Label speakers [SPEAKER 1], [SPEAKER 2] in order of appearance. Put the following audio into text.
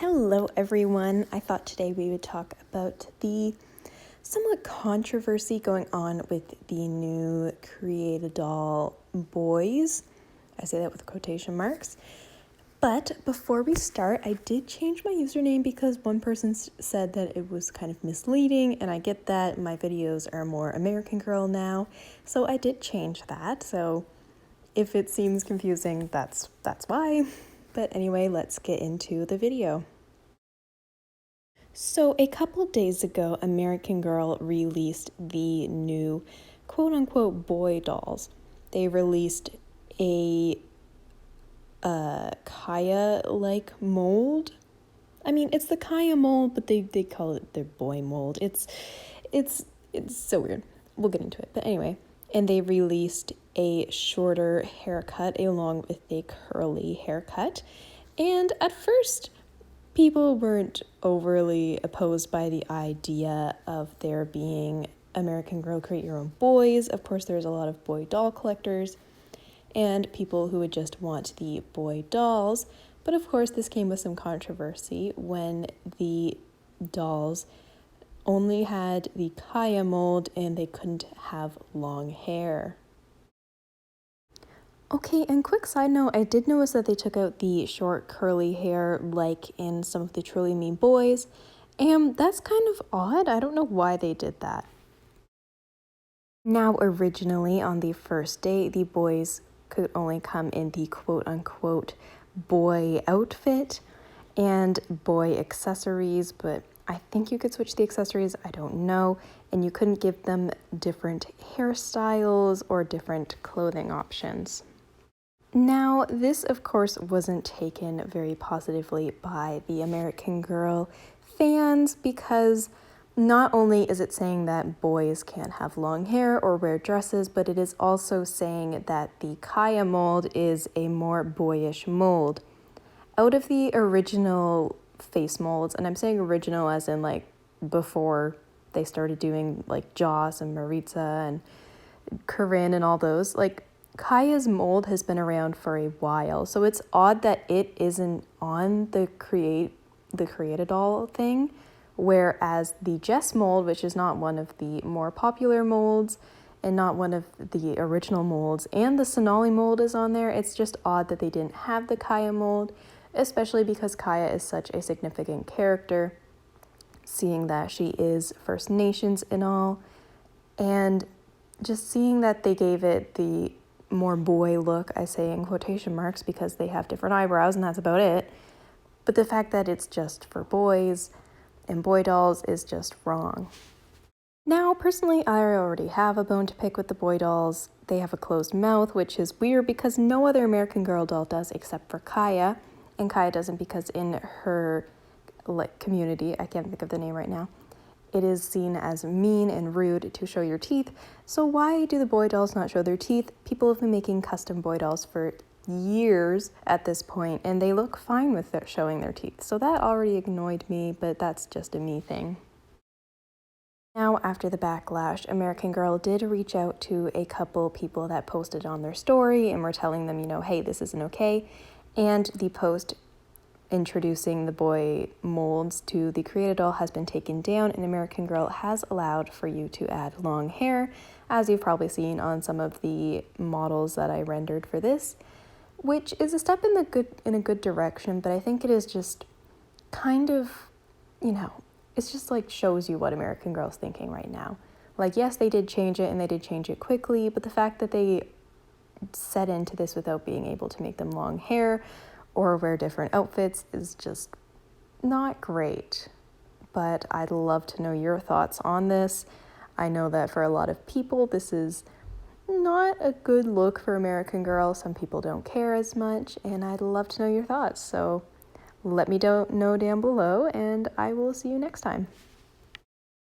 [SPEAKER 1] Hello everyone. I thought today we would talk about the somewhat controversy going on with the new Create-A-Doll boys. I say that with quotation marks. But before we start, I did change my username because one person said that it was kind of misleading, and I get that my videos are more American Girl now, so I did change that. So if it seems confusing, that's why. But anyway, let's get into the video. So a couple days ago, American Girl released the new quote-unquote boy dolls. They released a Kaya-like mold. I mean, it's the Kaya mold, but they call it their boy mold. It's so weird. We'll get into it. But anyway, and they released a shorter haircut along with a curly haircut. And at first, people weren't overly opposed by the idea of there being American Girl Create Your Own boys. Of course, there's a lot of boy doll collectors and people who would just want the boy dolls. But of course, this came with some controversy when the dolls only had the Kaya mold and they couldn't have long hair. Okay, and quick side note, I did notice that they took out the short curly hair like in some of the Truly Mean Boys, and that's kind of odd. I don't know why they did that. Now, originally on the first day, the boys could only come in the quote-unquote boy outfit and boy accessories, but I think you could switch the accessories, I don't know, and you couldn't give them different hairstyles or different clothing options. Now, this of course wasn't taken very positively by the American Girl fans because not only is it saying that boys can't have long hair or wear dresses, but it is also saying that the Kaya mold is a more boyish mold. Out of the original face molds, and I'm saying original as in like before they started doing like Joss and Maritza and Corinne and all those, like Kaya's mold has been around for a while, so it's odd that it isn't on the Create-A-Doll thing, whereas the Jess mold, which is not one of the more popular molds and not one of the original molds, and the Sonali mold is on there. It's just odd that they didn't have the Kaya mold, especially because Kaya is such a significant character, seeing that she is First Nations and all, and just seeing that they gave it the more boy look, I say in quotation marks because they have different eyebrows and that's about it. But the fact that it's just for boys and boy dolls is just wrong. Now, personally, I already have a bone to pick with the boy dolls. They have a closed mouth, which is weird because no other American Girl doll does except for Kaya. And Kaya doesn't because in her community, I can't think of the name right now, it is seen as mean and rude to show your teeth. So why do the boy dolls not show their teeth? People have been making custom boy dolls for years at this point, and they look fine with showing their teeth. So that already annoyed me, but that's just a me thing. Now, after the backlash, American Girl did reach out to a couple people that posted on their story and were telling them, hey, this isn't okay. And the post introducing the boy molds to the Create-A-Doll has been taken down, and American Girl has allowed for you to add long hair, as you've probably seen on some of the models that I rendered for this, which is a step in a good direction, but I think it is just kind of, it's just like shows you what American Girl's thinking right now. Like, yes, they did change it and they did change it quickly, but the fact that they set into this without being able to make them long hair or wear different outfits is just not great. But I'd love to know your thoughts on this. I know that for a lot of people, this is not a good look for American Girl. Some people don't care as much, and I'd love to know your thoughts. So let me know down below, and I will see you next time.